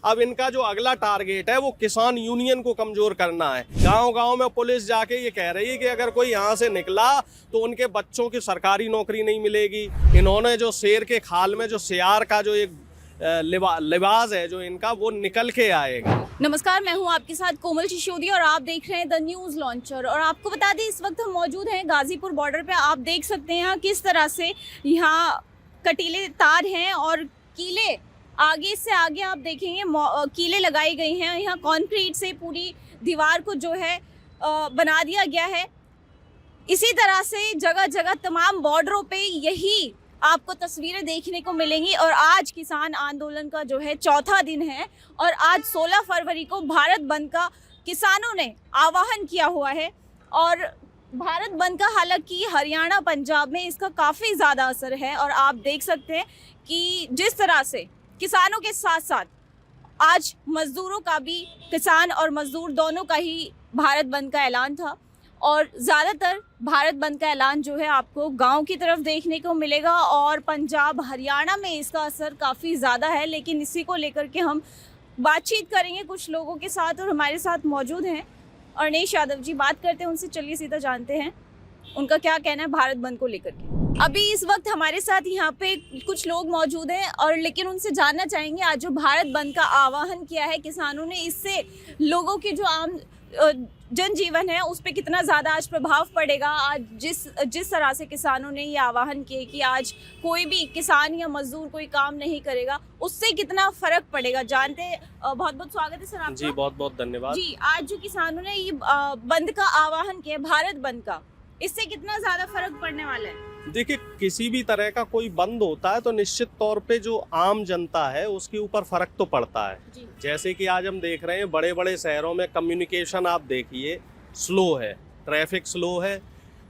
अब इनका जो अगला टारगेट है वो किसान यूनियन को कमजोर करना है। गांव-गांव में पुलिस जाके ये कह रही है कि अगर कोई यहाँ से निकला तो उनके बच्चों की सरकारी नौकरी नहीं मिलेगी। इन्होंने जो शेर के खाल में जो सियार का जो एक लिबास है जो इनका, वो निकल के आएगा। नमस्कार, मैं हूं आपके साथ कोमल सिसोदिया और आप देख रहे हैं द न्यूज़ लॉन्चर। और आपको बता दें, इस वक्त हम मौजूद हैं गाजीपुर बॉर्डर पे। आप देख सकते हैं किस तरह से यहाँ कटीले तार हैं और कीले आगे से आगे आप देखेंगे कीले लगाई गई हैं। यहाँ कंक्रीट से पूरी दीवार को जो है बना दिया गया है। इसी तरह से जगह जगह तमाम बॉर्डरों पे यही आपको तस्वीरें देखने को मिलेंगी। और आज किसान आंदोलन का जो है चौथा दिन है और आज 16 फरवरी को भारत बंद का किसानों ने आह्वान किया हुआ है। और भारत बंद का हालांकि हरियाणा पंजाब में इसका काफ़ी ज़्यादा असर है। और आप देख सकते हैं कि जिस तरह से किसानों के साथ साथ आज मज़दूरों का भी, किसान और मज़दूर दोनों का ही भारत बंद का ऐलान था। और ज़्यादातर भारत बंद का ऐलान जो है आपको गांव की तरफ देखने को मिलेगा और पंजाब हरियाणा में इसका असर काफ़ी ज़्यादा है। लेकिन इसी को लेकर के हम बातचीत करेंगे कुछ लोगों के साथ और हमारे साथ मौजूद हैं अर्नेश यादव जी। बात करते हैं उनसे, चलिए सीधा जानते हैं उनका क्या कहना है भारत बंद को लेकर के। अभी इस वक्त हमारे साथ यहाँ पे कुछ लोग मौजूद हैं और लेकिन उनसे जानना चाहेंगे आज जो भारत बंद का आह्वान किया है किसानों ने, इससे लोगों के जो आम जनजीवन है उस पर कितना ज़्यादा आज प्रभाव पड़ेगा। आज जिस तरह से किसानों ने ये आह्वान किए कि आज कोई भी किसान या मजदूर कोई काम नहीं करेगा, उससे कितना फर्क पड़ेगा जानते हैं। बहुत बहुत स्वागत है सर आपका। जी बहुत बहुत धन्यवाद जी। आज जो किसानों ने ये बंद का आह्वान किया, भारत बंद का, इससे कितना ज़्यादा फर्क पड़ने वाला है? देखिए, किसी भी तरह का कोई बंद होता है तो निश्चित तौर पे जो आम जनता है उसके ऊपर फर्क तो पड़ता है। जैसे कि आज हम देख रहे हैं बड़े बड़े शहरों में कम्युनिकेशन आप देखिए स्लो है, ट्रैफिक स्लो है,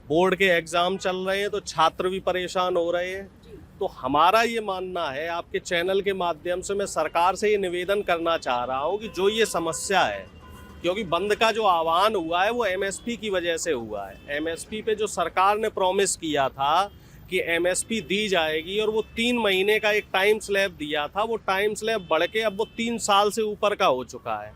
बोर्ड के एग्जाम चल रहे हैं तो छात्र भी परेशान हो रहे हैं। तो हमारा ये मानना है, आपके चैनल के माध्यम से मैं सरकार से ये निवेदन करना चाह रहा हूँ कि जो ये समस्या है, क्योंकि बंद का जो आह्वान हुआ है वो एमएसपी की वजह से हुआ है। एमएसपी पे जो सरकार ने प्रॉमिस किया था कि एमएसपी दी जाएगी और वो 3 महीने का एक टाइम स्लैब दिया था, वो टाइम स्लैब बढ़ के अब वो 3 साल से ऊपर का हो चुका है।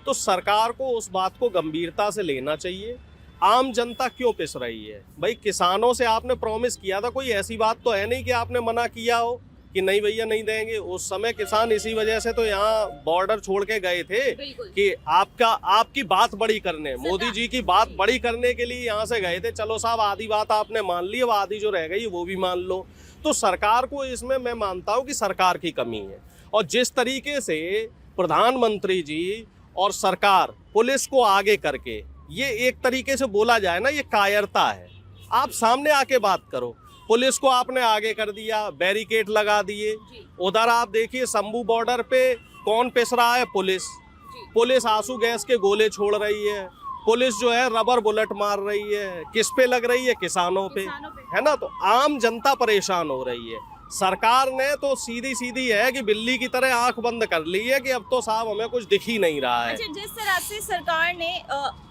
तो सरकार को उस बात को गंभीरता से लेना चाहिए। आम जनता क्यों पिस रही है? भाई, किसानों से आपने प्रॉमिस किया था, कोई ऐसी बात तो है नहीं कि आपने मना किया हो कि नहीं भैया नहीं देंगे। उस समय किसान इसी वजह से तो यहाँ बॉर्डर छोड़ के गए थे कि आपकी बात बड़ी करने, मोदी जी की बात बड़ी करने के लिए यहाँ से गए थे। चलो साहब, आधी बात आपने मान ली, अब आधी जो रह गई वो भी मान लो। तो सरकार को इसमें मैं मानता हूँ कि सरकार की कमी है। और जिस तरीके से प्रधानमंत्री जी और सरकार पुलिस को आगे करके ये एक तरीके से बोला जाए ना, ये कायरता है। आप सामने आके बात करो। पुलिस को आपने आगे कर दिया, बैरिकेड लगा दिए। उधर आप देखिए शंभू बॉर्डर पे कौन पिस रहा है? पुलिस आंसू गैस के गोले छोड़ रही है, पुलिस जो है रबर बुलेट मार रही है। किस पे लग रही है? किसानों पे, है ना। तो आम जनता परेशान हो रही है। सरकार ने तो सीधी सीधी है कि बिल्ली की तरह आंख बंद कर ली है कि अब तो साहब हमें कुछ दिख ही नहीं रहा है। अच्छा, जिस तरह से सरकार ने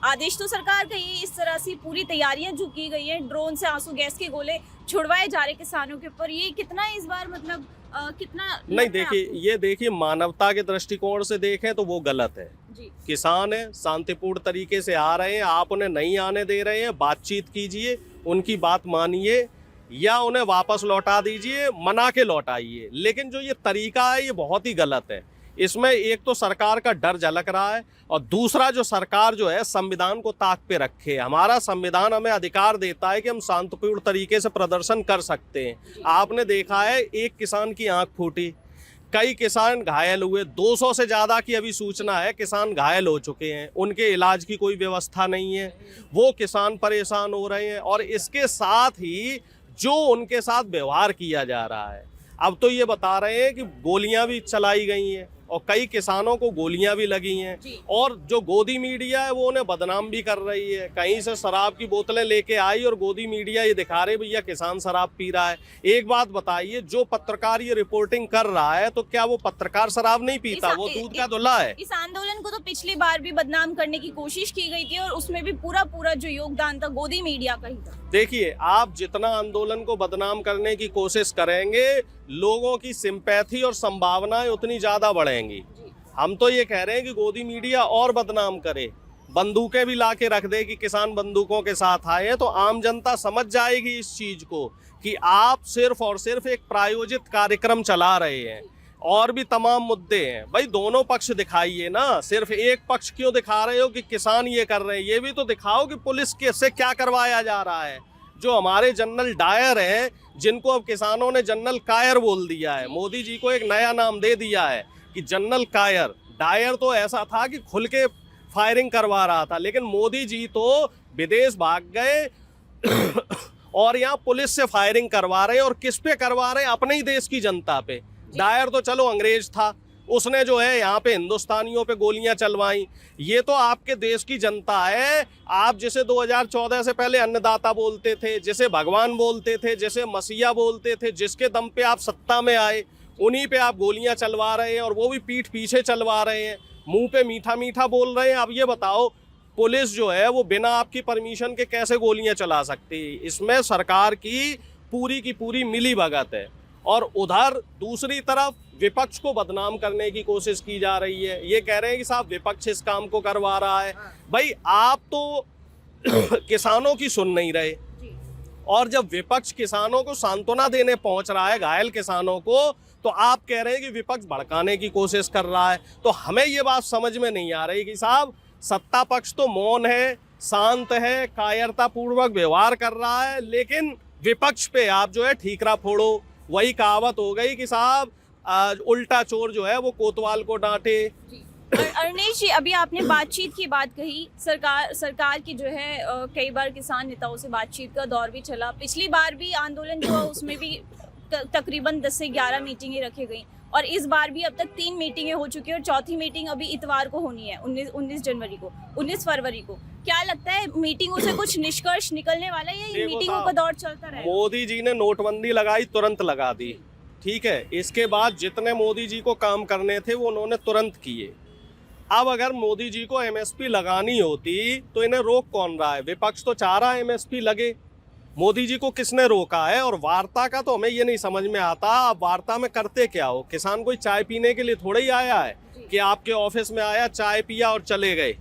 आदेश तो सरकार का ही, इस तरह से पूरी तैयारियां जो की गई हैं, ड्रोन से आंसू गैस के गोले छुड़वाए जा रहे किसानों के ऊपर, ये कितना इस बार मतलब कितना नहीं? देखिए मानवता के दृष्टिकोण से देखें तो वो गलत है जी। किसान है, शांतिपूर्ण तरीके से आ रहे हैं, आप उन्हें नहीं आने दे रहे हैं। बातचीत कीजिए, उनकी बात मानिए या उन्हें वापस लौटा दीजिए, मना के लौटाइए। लेकिन जो ये तरीका है ये बहुत ही गलत है। इसमें एक तो सरकार का डर झलक रहा है और दूसरा जो सरकार जो है संविधान को ताक पे रखे। हमारा संविधान हमें अधिकार देता है कि हम शांतिपूर्ण तरीके से प्रदर्शन कर सकते हैं। आपने देखा है एक किसान की आंख फूटी, कई किसान घायल हुए, 200 से ज़्यादा की अभी सूचना है किसान घायल हो चुके हैं। उनके इलाज की कोई व्यवस्था नहीं है, वो किसान परेशान हो रहे हैं। और इसके साथ ही जो उनके साथ व्यवहार किया जा रहा है, अब तो ये बता रहे हैं कि गोलियां भी चलाई गई हैं और कई किसानों को गोलियां भी लगी हैं। और जो गोदी मीडिया है वो उन्हें बदनाम भी कर रही है। कहीं से शराब की बोतलें लेके आई और गोदी मीडिया ये दिखा रहे भैया किसान शराब पी रहा है। एक बात बताइए, जो पत्रकार ये रिपोर्टिंग कर रहा है तो क्या वो पत्रकार शराब नहीं पीता? वो दूध का धुला है। इस आंदोलन को तो पिछली बार भी बदनाम करने की कोशिश की गई थी और उसमें भी पूरा जो योगदान था गोदी मीडिया का ही था। देखिए, आप जितना आंदोलन को बदनाम करने की कोशिश करेंगे, लोगों की सिंपैथी और संभावनाएं उतनी ज्यादा बढ़ेंगी। हम तो ये कह रहे हैं कि गोदी मीडिया और बदनाम करे, बंदूकें भी ला के रख दे कि किसान बंदूकों के साथ आए हैं, तो आम जनता समझ जाएगी इस चीज को कि आप सिर्फ और सिर्फ एक प्रायोजित कार्यक्रम चला रहे हैं। और भी तमाम मुद्दे हैं भाई, दोनों पक्ष दिखाइए ना, सिर्फ एक पक्ष क्यों दिखा रहे हो कि किसान ये कर रहे हैं, ये भी तो दिखाओ कि पुलिस के से क्या करवाया जा रहा है। जो हमारे जनरल डायर हैं, जिनको अब किसानों ने जनरल कायर बोल दिया है, मोदी जी को एक नया नाम दे दिया है कि जनरल कायर। डायर तो ऐसा था कि खुल के फायरिंग करवा रहा था, लेकिन मोदी जी तो विदेश भाग गए और यहाँ पुलिस से फायरिंग करवा रहे हैं। और किस पे करवा रहे हैं? अपने ही देश की जनता पे। डायर तो चलो अंग्रेज था, उसने जो है यहाँ पे हिंदुस्तानियों पे गोलियां चलवाई। ये तो आपके देश की जनता है। आप जिसे 2014 से पहले अन्नदाता बोलते थे, जिसे भगवान बोलते थे, जिसे मसीहा बोलते थे, जिसके दम पे आप सत्ता में आए, उन्हीं पे आप गोलियां चलवा रहे हैं, और वो भी पीठ पीछे चलवा रहे हैं, मुंह पे मीठा मीठा बोल रहे हैं। अब ये बताओ, पुलिस जो है वो बिना आपकी परमिशन के कैसे गोलियां चला सकती है? इसमें सरकार की पूरी मिली भगत है। और उधर दूसरी तरफ विपक्ष को बदनाम करने की कोशिश की जा रही है। ये कह रहे हैं कि साहब विपक्ष इस काम को करवा रहा है। भाई आप तो किसानों की सुन नहीं रहे, और जब विपक्ष किसानों को सांत्वना देने पहुंच रहा है, घायल किसानों को, तो आप कह रहे हैं कि विपक्ष भड़काने की कोशिश कर रहा है। तो हमें ये बात समझ में नहीं आ रही कि साहब सत्ता पक्ष तो मौन है, शांत है, कायरता पूर्वक व्यवहार कर रहा है, लेकिन विपक्ष पे आप जो है ठीकरा फोड़ो। वही कहावत हो गई कि साहब उल्टा चोर जो है वो कोतवाल को डांटे। अरनेश जी, अभी आपने बातचीत की बात कही, सरकार की जो है कई बार किसान नेताओं से बातचीत का दौर भी चला। पिछली बार भी आंदोलन जो हुआ उसमें भी तकरीबन 10 से 11 मीटिंगें रखी गई, और इस बार भी अब तक 3 मीटिंगें हो चुकी है, और चौथी मीटिंग अभी इतवार को होनी है, 19 फरवरी को। क्या लगता है मीटिंगों से कुछ निष्कर्ष निकलने वाला है, या ये मीटिंगों का दौर चलता रहेगा? मोदी जी ने नोटबंदी लगाई, तुरंत लगा दी, ठीक है। इसके बाद जितने मोदी जी को काम करने थे वो उन्होंने तुरंत किए। अब अगर मोदी जी को एमएसपी लगानी होती तो इन्हें रोक कौन रहा है? विपक्ष तो चाह रहा है एमएसपी लगे, मोदी जी को किसने रोका है? और वार्ता का तो हमें ये नहीं समझ में आता, आप वार्ता में करते क्या हो? किसान कोई चाय पीने के लिए थोड़ा ही आया है कि आपके ऑफिस में आया, चाय पिया और चले गए।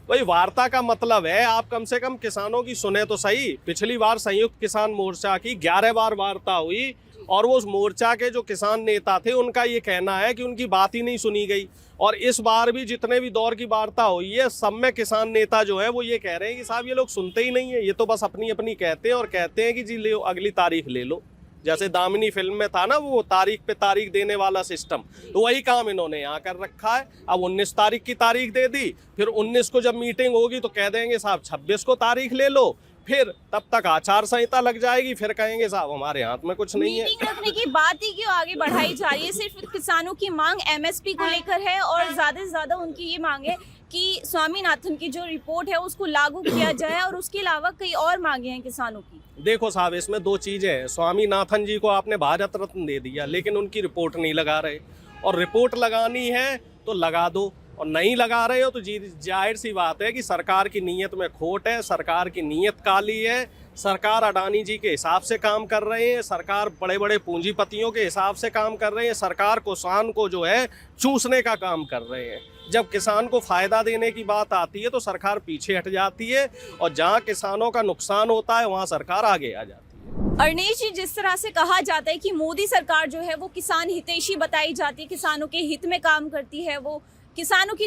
भाई वार्ता का मतलब है आप कम से कम किसानों की सुने तो सही। पिछली बार संयुक्त किसान मोर्चा की 11 बार वार्ता हुई, और वो उस मोर्चा के जो किसान नेता थे उनका ये कहना है कि उनकी बात ही नहीं सुनी गई। और इस बार भी जितने भी दौर की वार्ता हुई है, सब में किसान नेता जो है वो ये कह रहे हैं कि साहब ये लोग सुनते ही नहीं है, ये तो बस अपनी अपनी कहते हैं, और कहते हैं कि जी ले अगली तारीख ले लो। जैसे दामिनी फिल्म में था ना वो तारीख पे तारीख देने वाला सिस्टम, तो वही काम इन्होंने यहाँ कर रखा है। अब 19 तारीख की तारीख दे दी, फिर 19 को जब मीटिंग होगी तो कह देंगे साहब 26 को तारीख ले लो, फिर तब तक आचार संहिता लग जाएगी, फिर कहेंगे साहब हमारे हाथ में कुछ नहीं है। मीटिंग रखने की बात ही क्यों आगे बढ़ाई जा रही है? सिर्फ किसानों की मांग एमएसपी को लेकर है, और ज्यादा से ज्यादा उनकी ये मांग है कि स्वामीनाथन की जो रिपोर्ट है उसको लागू किया जाए, और उसके अलावा कई और मांगे हैं किसानों की। देखो साहब, इसमें दो चीजें हैं। स्वामीनाथन जी को आपने भारत रत्न दे दिया, लेकिन उनकी रिपोर्ट नहीं लगा रहे, और रिपोर्ट लगानी है तो लगा दो, और नहीं लगा रहे हो तो जाहिर सी बात है कि सरकार की नीयत में खोट है, सरकार की नीयत काली है। सरकार अडानी जी के हिसाब से काम कर रहे हैं, सरकार बड़े बड़े पूंजीपतियों के हिसाब से काम कर रहे हैं, सरकार किसान को जो है चूसने का काम कर रहे हैं। जब किसान को फायदा देने की बात आती है तो सरकार पीछे हट जाती है, और जहाँ किसानों का नुकसान होता है वहाँ सरकार आगे आ जाती है। अरनेश जी, जिस तरह से कहा जाता है कि मोदी सरकार जो है वो किसान हितैषी बताई जाती है, किसानों के हित में काम करती है, वो किसानों की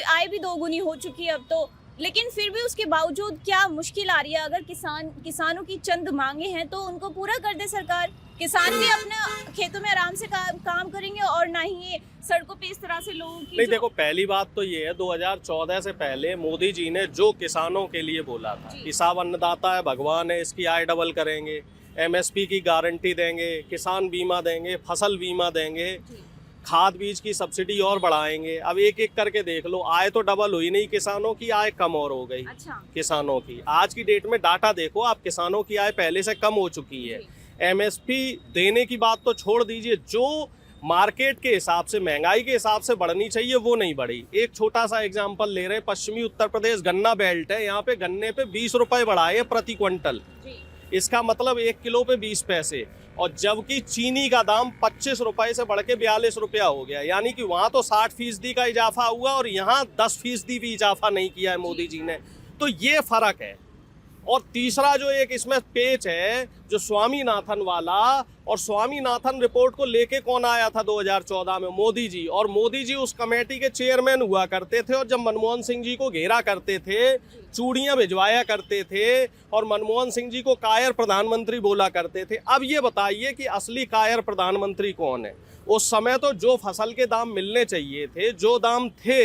आय भी दोगुनी हो चुकी है अब तो, लेकिन फिर भी उसके बावजूद क्या मुश्किल आ रही है? अगर किसानों की चंद मांगे हैं तो उनको पूरा कर दे सरकार। किसान भी अपने खेतों में आराम से काम करेंगे, और ना ही ये सड़कों पे इस तरह से लोगों की। नहीं देखो, पहली बात तो ये है, 2014 से पहले मोदी जी ने जो किसानों के लिए बोला था कि साहब अन्नदाता है भगवान है, इसकी आय डबल करेंगे, एमएसपी की गारंटी देंगे, किसान बीमा देंगे, फसल बीमा देंगे, खाद बीज की सब्सिडी और बढ़ाएंगे। अब एक एक करके देख लो, आय तो डबल हुई नहीं किसानों की, आय कम और हो गई। अच्छा। किसानों की आज की डेट में डाटा देखो आप, किसानों की आय पहले से कम हो चुकी है। एमएसपी देने की बात तो छोड़ दीजिए, जो मार्केट के हिसाब से महंगाई के हिसाब से बढ़नी चाहिए वो नहीं बढ़ी। एक छोटा सा एग्जांपल ले रहे हैं, पश्चिमी उत्तर प्रदेश गन्ना बेल्ट है, यहाँ पे गन्ने पे 20 रुपए बढ़ाए प्रति क्विंटल। इसका मतलब 1 किलो पे 20 पैसे, और जबकि चीनी का दाम 25 रुपए से बढ़ के 42 रुपया हो गया, यानी कि वहाँ तो 60% का इजाफा हुआ और यहाँ 10% भी इजाफा नहीं किया है मोदी जी ने। तो ये फर्क है। और तीसरा जो एक इसमें पेच है जो स्वामीनाथन वाला, और स्वामीनाथन रिपोर्ट को लेके कौन आया था 2014 में? मोदी जी। और मोदी जी उस कमेटी के चेयरमैन हुआ करते थे, और जब मनमोहन सिंह जी को घेरा करते थे, चूड़ियां भिजवाया करते थे और मनमोहन सिंह जी को कायर प्रधानमंत्री बोला करते थे। अब ये बताइए कि असली कायर प्रधानमंत्री कौन है? उस समय तो जो फसल के दाम मिलने चाहिए थे, जो दाम थे,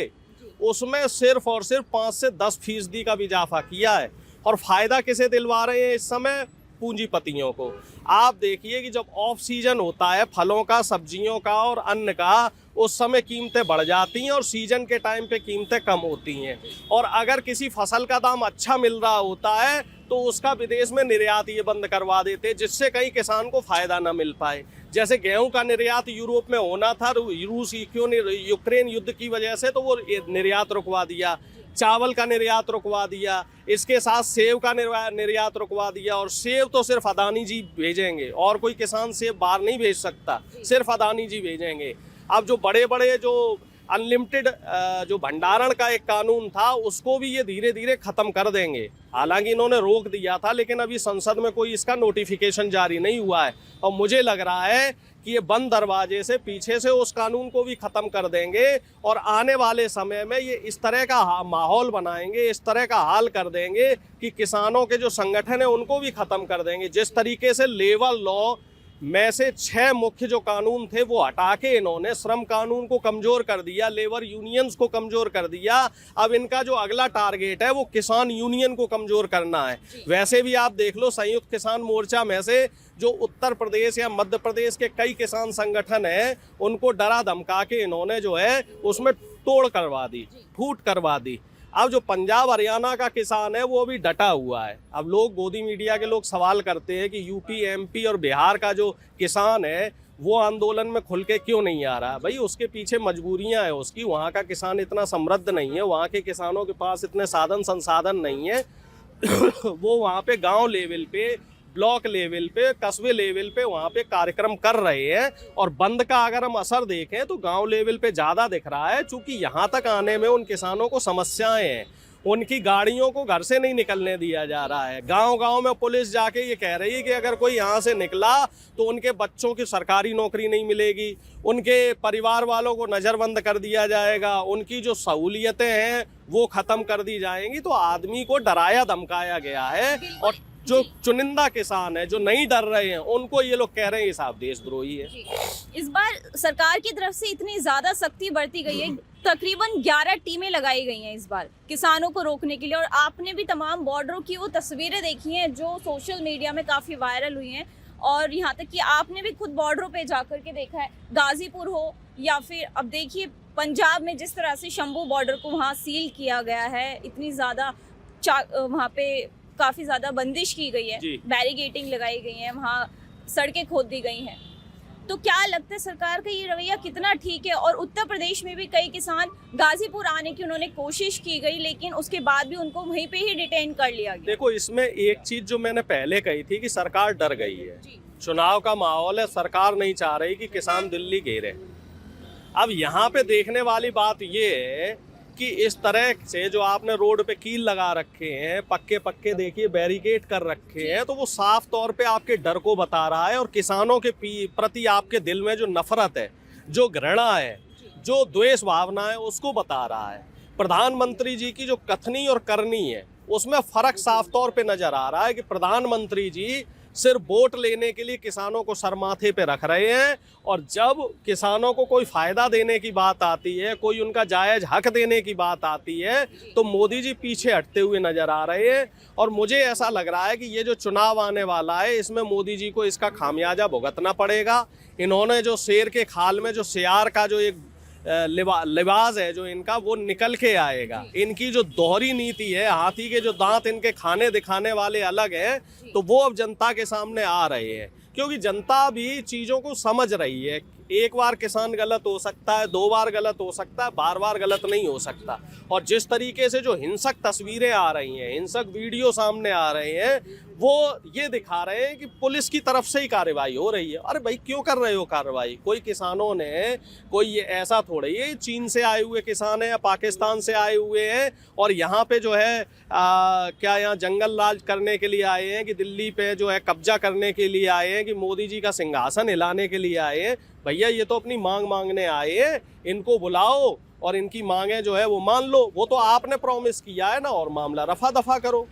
उसमें सिर्फ और सिर्फ 5 से 10% का भी इजाफा किया है। और फायदा किसे दिलवा रहे हैं इस समय? पूंजीपतियों को। आप देखिए कि जब ऑफ सीजन होता है फलों का, सब्जियों का और अन्न का, उस समय कीमतें बढ़ जाती हैं और सीजन के टाइम पे कीमतें कम होती हैं। और अगर किसी फसल का दाम अच्छा मिल रहा होता है तो उसका विदेश में निर्यात ये बंद करवा देते, जिससे कहीं किसान को फायदा ना मिल पाए। जैसे गेहूं का निर्यात यूरोप में होना था, रूस यूक्रेन युद्ध की वजह से, तो वो निर्यात रुकवा दिया। चावल का निर्यात रुकवा दिया, इसके साथ सेब का निर्यात रुकवा दिया। और सेब तो सिर्फ अदानी जी भेजेंगे, और कोई किसान सेब बाहर नहीं भेज सकता, सिर्फ अदानी जी भेजेंगे। अब जो बड़े बड़े जो अनलिमिटेड जो भंडारण का एक कानून था, उसको भी ये धीरे धीरे खत्म कर देंगे। हालांकि इन्होंने रोक दिया था, लेकिन अभी संसद में कोई इसका नोटिफिकेशन जारी नहीं हुआ है। और मुझे लग रहा है कि ये बंद दरवाजे से पीछे से उस कानून को भी ख़त्म कर देंगे, और आने वाले समय में ये इस तरह का माहौल बनाएंगे, इस तरह का हाल कर देंगे कि किसानों के जो संगठन है उनको भी ख़त्म कर देंगे। जिस तरीके से लेबर लॉ में से 6 मुख्य जो कानून थे वो हटा के इन्होंने श्रम कानून को कमज़ोर कर दिया, लेबर यूनियंस को कमज़ोर कर दिया। अब इनका जो अगला टारगेट है वो किसान यूनियन को कमज़ोर करना है। वैसे भी आप देख लो, संयुक्त किसान मोर्चा में से जो उत्तर प्रदेश या मध्य प्रदेश के कई किसान संगठन हैं, उनको डरा धमका के इन्होंने जो है उसमें तोड़ करवा दी, फूट करवा दी। अब जो पंजाब हरियाणा का किसान है वो अभी डटा हुआ है। अब लोग, गोदी मीडिया के लोग सवाल करते हैं कि यूपी, एमपी और बिहार का जो किसान है वो आंदोलन में खुल के क्यों नहीं आ रहा? भाई उसके पीछे मजबूरियां हैं उसकी। वहाँ का किसान इतना समृद्ध नहीं है, वहाँ के किसानों के पास इतने साधन संसाधन नहीं है। वो वहाँ पे गाँव लेवल पे, ब्लॉक लेवल पे, कस्बे लेवल पे वहाँ पे कार्यक्रम कर रहे हैं। और बंद का अगर हम असर देखें तो गांव लेवल पे ज़्यादा दिख रहा है, क्योंकि यहाँ तक आने में उन किसानों को समस्याएं हैं। उनकी गाड़ियों को घर से नहीं निकलने दिया जा रहा है। गांव-गांव में पुलिस जाके ये कह रही है कि अगर कोई यहाँ से निकला तो उनके बच्चों की सरकारी नौकरी नहीं मिलेगी, उनके परिवार वालों को नज़रबंद कर दिया जाएगा, उनकी जो सहूलियतें हैं वो ख़त्म कर दी जाएंगी। तो आदमी को डराया धमकाया गया है। और जो चुनिंदा किसान है जो नहीं डर रहे हैं, उनको ये लोग कह रहे हैं ये साहब देशद्रोही है। इस बार सरकार की तरफ से इतनी ज्यादा सख्ती बरती गई है, तकरीबन 11 टीमें लगाई गई हैं इस बार किसानों को रोकने के लिए। और आपने भी तमाम बॉर्डरों की वो तस्वीरें देखी हैं जो सोशल मीडिया में काफ़ी वायरल हुई हैं, और यहाँ तक कि आपने भी खुद बॉर्डरों पे जा कर के देखा है, गाजीपुर हो या फिर अब देखिए पंजाब में जिस तरह से शंभू बॉर्डर को वहाँ सील किया गया है, इतनी ज़्यादा वहाँ पे काफ़ी ज़्यादा बंदिश की गई है, बैरिगेटिंग लगाई गई है, वहाँ सड़कें खोद दी गई हैं। तो क्या लगता है सरकार का ये रवैया कितना ठीक है? और उत्तर प्रदेश में भी कई किसान गाजीपुर आने की उन्होंने कोशिश की गई, लेकिन उसके बाद भी उनको वहीं पे ही डिटेन कर लिया गया। देखो, इसमें एक चीज़ जो मैंने पहले कही थी कि सरकार डर गई है। चुनाव का माहौल है, सरकार नहीं चाह रही कि किसान दिल्ली घेरे। अब यहाँ पे देखने वाली बात ये है कि इस तरह से जो आपने रोड पे कील लगा रखे हैं, पक्के पक्के देखिए बैरिकेड कर रखे हैं, तो वो साफ तौर पे आपके डर को बता रहा है। और किसानों के प्रति आपके दिल में जो नफरत है, जो घृणा है, जो द्वेष भावना है, उसको बता रहा है। प्रधानमंत्री जी की जो कथनी और करनी है उसमें फ़र्क साफ तौर पे नज़र आ रहा है कि प्रधानमंत्री जी सिर्फ वोट लेने के लिए किसानों को सर माथे पे रख रहे हैं, और जब किसानों को कोई फ़ायदा देने की बात आती है, कोई उनका जायज़ हक देने की बात आती है, तो मोदी जी पीछे हटते हुए नज़र आ रहे हैं। और मुझे ऐसा लग रहा है कि ये जो चुनाव आने वाला है, इसमें मोदी जी को इसका खामियाजा भुगतना पड़ेगा। इन्होंने जो शेर के खाल में जो सियार का जो एक लिबास है जो इनका, वो निकल के आएगा। इनकी जो दोहरी नीति है, हाथी के जो दांत इनके खाने दिखाने वाले अलग हैं, तो वो अब जनता के सामने आ रहे हैं, क्योंकि जनता भी चीज़ों को समझ रही है। एक बार किसान गलत हो सकता है, 2 बार गलत हो सकता है, बार बार गलत नहीं हो सकता। और जिस तरीके से जो हिंसक तस्वीरें आ रही हैं, हिंसक वीडियो सामने आ रहे हैं, वो ये दिखा रहे हैं कि पुलिस की तरफ से ही कार्रवाई हो रही है। अरे भाई क्यों कर रहे हो कार्रवाई? कोई किसानों ने, कोई ये ऐसा थोड़ी है चीन से आए हुए किसान हैं या पाकिस्तान से आए हुए हैं और यहाँ पे जो है क्या यहाँ जंगल राज करने के लिए आए हैं कि दिल्ली पे जो है कब्जा करने के लिए आए हैं कि मोदी जी का सिंहासन हिलाने के लिए आए हैं? भैया ये तो अपनी मांग मांगने आए हैं, इनको बुलाओ और इनकी मांगे जो है वो मान लो। वो तो आपने प्रॉमिस किया है ना, और मामला रफा दफा करो।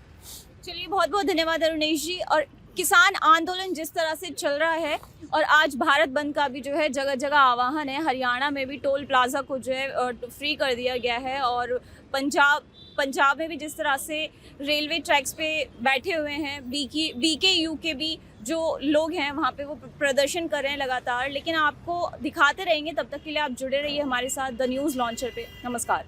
चलिए बहुत बहुत धन्यवाद अरुणेश जी। और किसान आंदोलन जिस तरह से चल रहा है और आज भारत बंद का भी जो है जगह जगह आह्वान है, हरियाणा में भी टोल प्लाजा को जो है फ्री कर दिया गया है और पंजाब में भी जिस तरह से रेलवे ट्रैक्स पे बैठे हुए हैं BKU के भी जो लोग हैं वहाँ पे वो प्रदर्शन कर रहे हैं लगातार। लेकिन आपको दिखाते रहेंगे, तब तक के लिए आप जुड़े रहिए हमारे साथ द न्यूज़ लॉन्चर पे। नमस्कार।